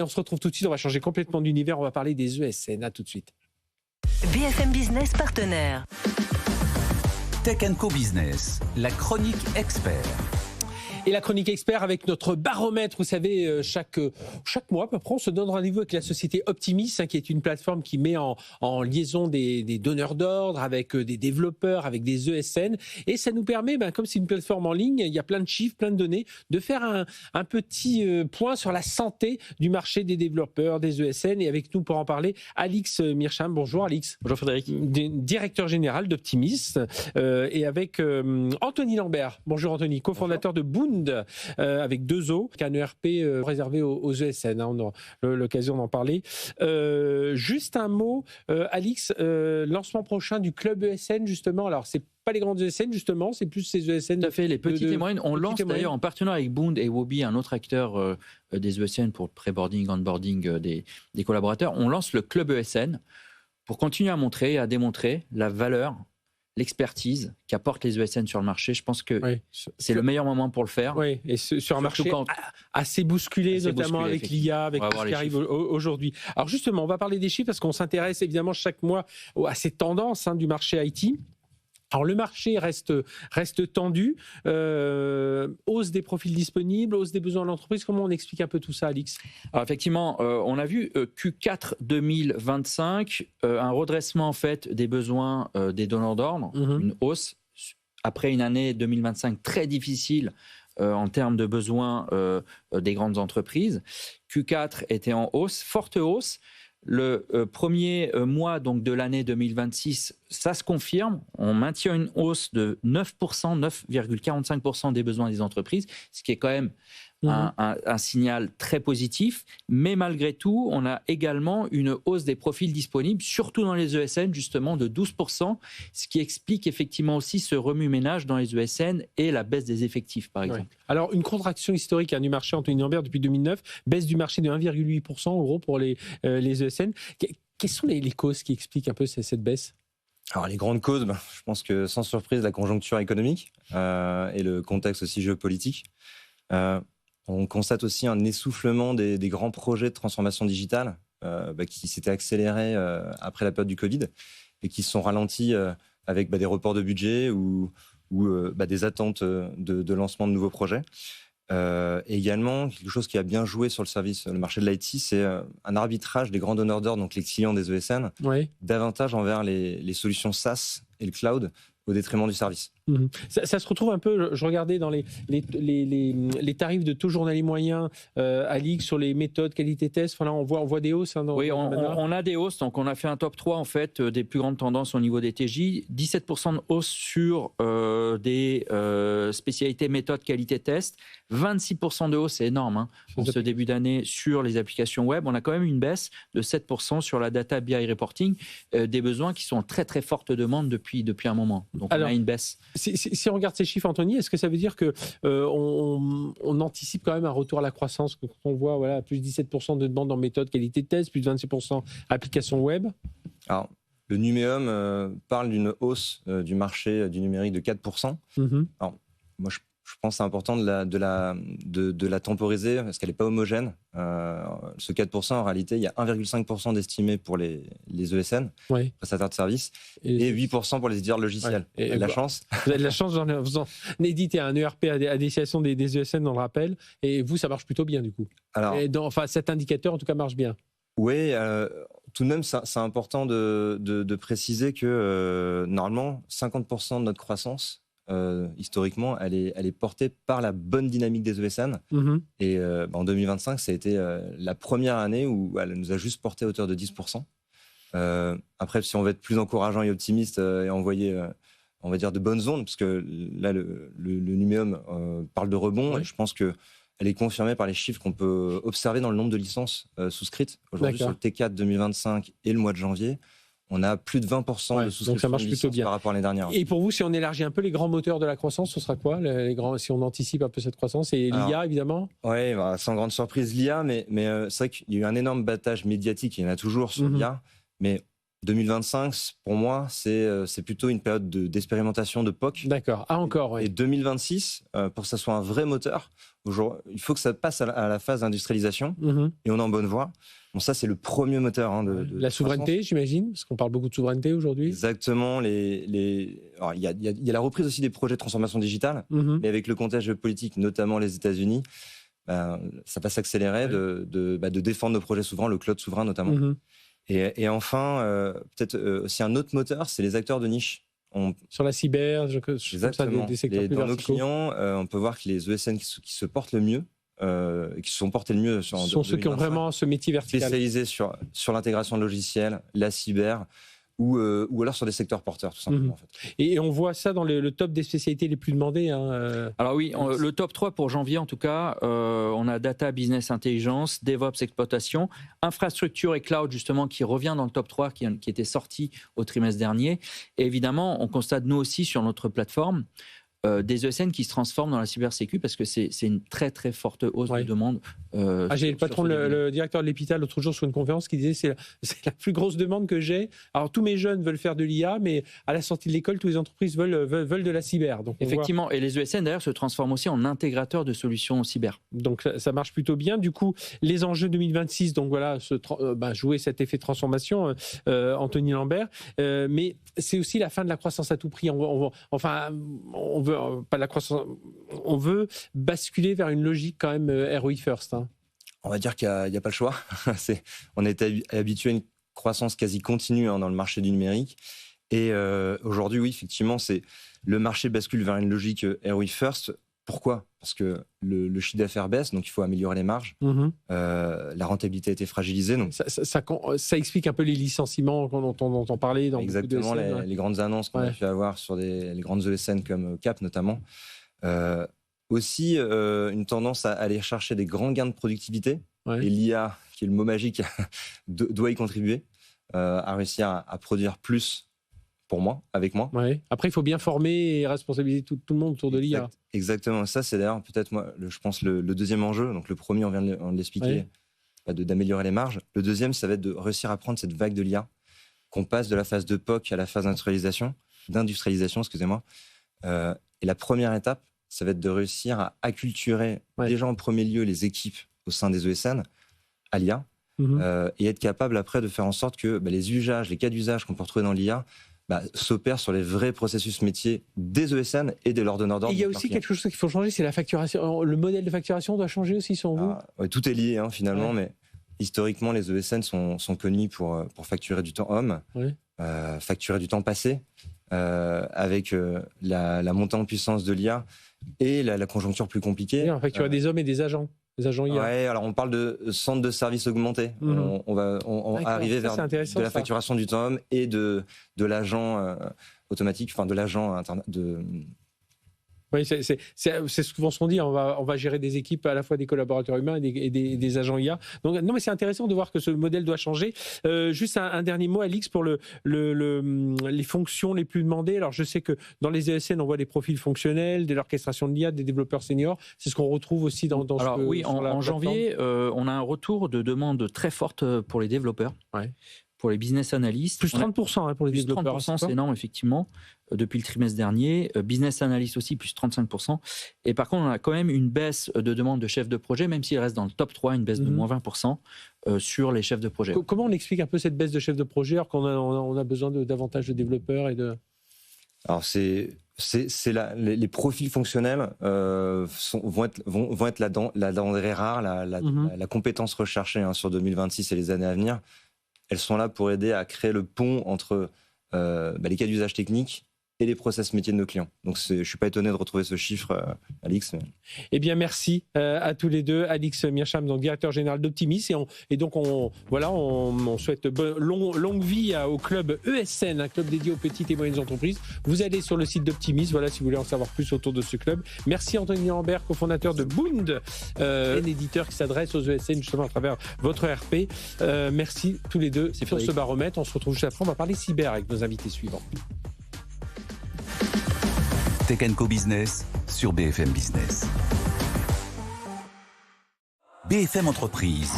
Et on se retrouve tout de suite, on va changer complètement d'univers, on va parler des ESN. À tout de suite. BFM Business partenaire. Tech Co Business, la chronique expert. Et la chronique expert avec notre baromètre, vous savez, chaque mois à peu près, on se donne rendez-vous avec la société Optimis, qui est une plateforme qui met en liaison des donneurs d'ordre avec des développeurs, avec des ESN. Et ça nous permet, comme c'est une plateforme en ligne, il y a plein de chiffres, plein de données, de faire un petit point sur la santé du marché des développeurs, des ESN. Et avec nous pour en parler, Alix Mircham. Bonjour Alix. Bonjour Frédéric. Directeur général d'Optimis. Et avec Anthony Lambert. Bonjour Anthony, cofondateur de Boond. Avec 2 O, un ERP réservé aux ESN. On aura l'occasion d'en parler. Juste un mot, Alix, lancement prochain du club ESN, justement. Alors, c'est pas les grandes ESN, justement, c'est plus ces ESN. Tout à fait, les petites et moyennes. On lance d'ailleurs en partenariat avec Boond et Wobi, un autre acteur des ESN pour le pré-boarding, onboarding des collaborateurs. On lance le club ESN pour continuer à montrer et à démontrer la valeur, l'expertise qu'apportent les ESN sur le marché. Je pense que c'est le meilleur moment pour le faire. Oui, et sur un marché assez bousculé, notamment avec l'IA, avec tout ce qui arrive aujourd'hui. Alors justement, on va parler des chiffres parce qu'on s'intéresse évidemment chaque mois à ces tendances du marché IT. Alors le marché reste tendu, hausse des profils disponibles, hausse des besoins de l'entreprise. Comment on explique un peu tout ça, Alix ? Alors effectivement, on a vu Q4 2025, un redressement en fait des besoins des donneurs d'ordre, une hausse après une année 2025 très difficile en termes de besoins des grandes entreprises. Q4 était en hausse, forte hausse. Le premier mois donc, de l'année 2026, ça se confirme. On maintient une hausse de 9%, 9,45% des besoins des entreprises, ce qui est quand même un signal très positif. Mais malgré tout, on a également une hausse des profils disponibles, surtout dans les ESN, justement, de 12%, ce qui explique effectivement aussi ce remue-ménage dans les ESN et la baisse des effectifs, par exemple. Alors, une contraction historique du marché, Anthony Lambert, depuis 2009, baisse du marché de 1,8% en gros pour les ESN. Quelles sont les causes qui expliquent un peu cette baisse ? Alors les grandes causes, je pense que sans surprise, la conjoncture économique et le contexte aussi géopolitique. On constate aussi un essoufflement des grands projets de transformation digitale qui s'étaient accélérés après la période du Covid et qui se sont ralentis avec des reports de budget ou des attentes de lancement de nouveaux projets. Et également, quelque chose qui a bien joué sur le marché de l'IT, c'est un arbitrage des grands donneurs d'ordre, donc les clients des ESN, davantage envers les solutions SaaS et le cloud au détriment du service. Ça se retrouve un peu, je regardais dans les tarifs de taux journalier moyen, Alix, sur les méthodes qualité-test, enfin, là, on voit des hausses. Oui, on a des hausses, donc on a fait un top 3 en fait, des plus grandes tendances au niveau des TJ, 17% de hausse sur des spécialités méthodes qualité-test, 26% de hausse, c'est énorme pour ce début d'année sur les applications web. On a quand même une baisse de 7% sur la data BI reporting, des besoins qui sont en très très forte demande depuis un moment. Donc on a une baisse. Si on regarde ces chiffres, Anthony, est-ce que ça veut dire que on anticipe quand même un retour à la croissance quand on voit plus 17% de demande en méthode qualité de test, plus 26% application web? Alors, le Numéum parle d'une hausse du marché du numérique de 4%. Alors, moi, je pense que c'est important de la temporiser parce qu'elle n'est pas homogène. Ce 4%, en réalité, il y a 1,5% d'estimé pour les ESN, prestataires de services, et 8% pour les éditeurs de logiciels. Vous avez de la chance. Vous avez de la chance, vous en éditez un ERP à destination des ESN, on le rappelle, et vous, ça marche plutôt bien du coup. Alors, cet indicateur, en tout cas, marche bien. Oui, tout de même, c'est important de préciser que normalement, 50% de notre croissance, historiquement, elle est portée par la bonne dynamique des ESN. Et en 2025, ça a été la première année où elle nous a juste porté à hauteur de 10%. Après, si on veut être plus encourageant et optimiste et envoyer, on va dire, de bonnes ondes, parce que là, le Numéum parle de rebond, et je pense qu'elle est confirmée par les chiffres qu'on peut observer dans le nombre de licences souscrites. Aujourd'hui, sur le T4 2025 et le mois de janvier, on a plus de 20% de souscriptions, donc ça marche plutôt bien par rapport à l'année dernière. Et pour vous, si on élargit un peu les grands moteurs de la croissance, ce sera quoi si on anticipe un peu cette croissance? Et l'IA, évidemment? Oui, sans grande surprise, l'IA, mais c'est vrai qu'il y a eu un énorme battage médiatique, il y en a toujours sur l'IA, mais 2025, pour moi, c'est plutôt une période d'expérimentation de POC. D'accord. Ah, encore, oui. Et 2026, pour que ça soit un vrai moteur, il faut que ça passe à la phase d'industrialisation, et on est en bonne voie. Bon, ça, c'est le premier moteur. La souveraineté, j'imagine, parce qu'on parle beaucoup de souveraineté aujourd'hui. Exactement. Alors, il y a la reprise aussi des projets de transformation digitale, mais avec le contexte géopolitique, notamment les États-Unis, ça va s'accélérer de défendre nos projets souverains, le cloud souverain notamment. Et enfin, peut-être aussi un autre moteur, c'est les acteurs de niche. Sur la cyber, exactement. Des secteurs plus dans nos verticaux. clients, on peut voir que les ESN qui se portent le mieux, qui se sont portés le mieux Ce sont ceux qui ont vraiment ce métier vertical. Spécialisés sur l'intégration de logiciels, la cyber, ou alors sur des secteurs porteurs, tout simplement. En fait. Et on voit ça dans le top des spécialités les plus demandées. Alors oui, le top 3 pour janvier en tout cas, on a Data, Business, Intelligence, DevOps, Exploitation, Infrastructure et Cloud justement qui revient dans le top 3 qui était sorti au trimestre dernier. Et évidemment, on constate nous aussi sur notre plateforme des ESN qui se transforment dans la cybersécu parce que c'est une très très forte hausse de demande. J'ai le patron, le directeur de l'hôpital l'autre jour sur une conférence qui disait c'est la plus grosse demande que j'ai. Alors tous mes jeunes veulent faire de l'IA, mais à la sortie de l'école, toutes les entreprises veulent de la cyber. Donc effectivement, et les ESN d'ailleurs se transforment aussi en intégrateurs de solutions cyber. Donc ça marche plutôt bien. Du coup, les enjeux 2026, donc voilà, jouer cet effet de transformation, Anthony Lambert. Mais c'est aussi la fin de la croissance à tout prix. Pas la croissance, on veut basculer vers une logique quand même ROI first. On va dire qu'il n'y a pas le choix. On est habitué à une croissance quasi continue dans le marché du numérique. Et aujourd'hui, oui, effectivement, le marché bascule vers une logique ROI first. Pourquoi ? Parce que le chiffre d'affaires baisse, donc il faut améliorer les marges. La rentabilité a été fragilisée. Donc... Ça explique un peu les licenciements dont on parlait dans exactement, beaucoup d'ESN, les grandes annonces qu'on a pu avoir sur les grandes ESN comme Cap notamment. Aussi, une tendance à aller chercher des grands gains de productivité. Et l'IA, qui est le mot magique, doit y contribuer à réussir à produire plus avec moi. Après, il faut bien former et responsabiliser tout le monde autour de l'IA. Exactement. Ça, c'est d'ailleurs peut-être, je pense, le deuxième enjeu. Donc, le premier, on vient de l'expliquer, d'améliorer les marges. Le deuxième, ça va être de réussir à prendre cette vague de l'IA, qu'on passe de la phase de POC à la phase d'industrialisation, excusez-moi. Et la première étape, ça va être de réussir à acculturer déjà en premier lieu les équipes au sein des ESN à l'IA et être capable après de faire en sorte que les cas d'usage qu'on peut retrouver dans l'IA s'opère sur les vrais processus métiers des ESN et de leurs donneurs d'ordre. Il y a aussi quelque chose qu'il faut changer, c'est la facturation. Le modèle de facturation doit changer aussi, selon vous ? Tout est lié, finalement, mais historiquement, les ESN sont connus pour facturer du temps homme, facturer du temps passé, avec la montée en puissance de l'IA et la conjoncture plus compliquée. On facture des hommes et des agents. Des agents IA. Alors on parle de centre de services augmenté. On va arriver vers de la facturation du temps homme et de l'agent automatique, de l'agent Oui, c'est souvent ce qu'on dit. On va gérer des équipes, à la fois des collaborateurs humains et des agents IA. Donc, non, mais c'est intéressant de voir que ce modèle doit changer. Juste un dernier mot, Alix, pour les fonctions les plus demandées. Alors, je sais que dans les ESN, on voit des profils fonctionnels, de l'orchestration de l'IA, des développeurs seniors. C'est ce qu'on retrouve aussi dans en janvier, on a un retour de demande très forte pour les développeurs. Pour les business analysts. Plus 30% pour les développeurs. 30%, c'est énorme, effectivement, depuis le trimestre dernier. Business analyst aussi, plus 35%. Et par contre, on a quand même une baisse de demande de chefs de projet, même s'il reste dans le top 3, une baisse de moins 20% sur les chefs de projet. Comment on explique un peu cette baisse de chefs de projet alors qu'on a besoin de davantage de développeurs Alors, les profils fonctionnels vont être la denrée rare, la compétence recherchée sur 2026 et les années à venir. Elles sont là pour aider à créer le pont entre les cas d'usage techniques et les process métiers de nos clients. Donc, je ne suis pas étonné de retrouver ce chiffre, Alix. Eh bien, merci à tous les deux. Alix Mearsham, donc directeur général d'Optimis. Et donc, on souhaite longue vie au club ESN, un club dédié aux petites et moyennes entreprises. Vous allez sur le site d'Optimis, si vous voulez en savoir plus autour de ce club. Merci Anthony Lambert, cofondateur de Bound, un éditeur qui s'adresse aux ESN justement à travers votre RP. Merci tous les deux pour ce baromètre. On se retrouve juste après. On va parler cyber avec nos invités suivants. Tech & Co Business sur BFM Business. BFM Entreprise,